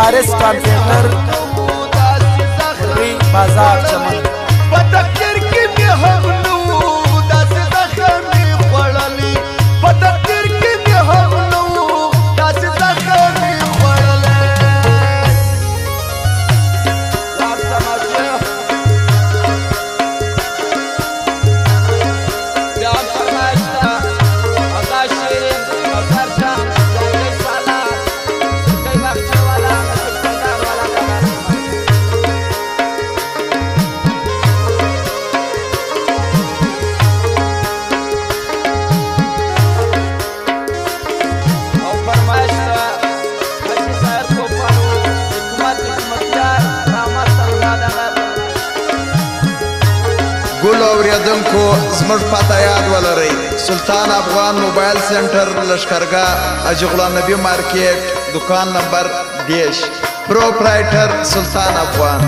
وارث کمپیوټر بازار چمن په تقدیر کې مې هم نه وو داسې زخم مې خوړلی په تقدیر کې مې هم نه وو داسې زخم مې خوړلی پلار سماجه بیا هم فرمایش ده آقا شیرین کوثر جان جانګی سالا سکۍ باغچه والا نصیب سردار والا ګلو اوریدونکو زموږ پته یاد ولرئ سلطان افغان موبایل سنټر لښکرګاه حاجي غلام نبي مارکیټ دکان نمبر 10 پروپرایټر سلطان افغان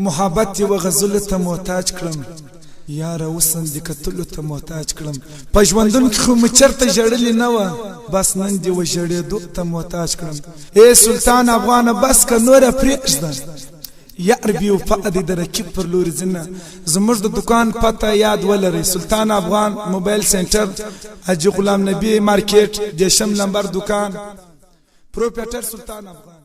محبت یو غزل ته محتاج کړم یاره اوسن دې کتلو ته محتاج کړم په ژوندون کې خو مې چرته ژړلې نه وه بس نن دې وژړېدو ته محتاج کړم ای سلطان افغانه بس که نوره پرېږده یار بېوفا دې د رقیب پر لوري ځینه زموږ د دکان پته یاد ولرئ سلطان افغان موبایل سنټر حاجي غلام نبی مارکیټ 10 نمبر دکان پروپرایټر سلطان افغان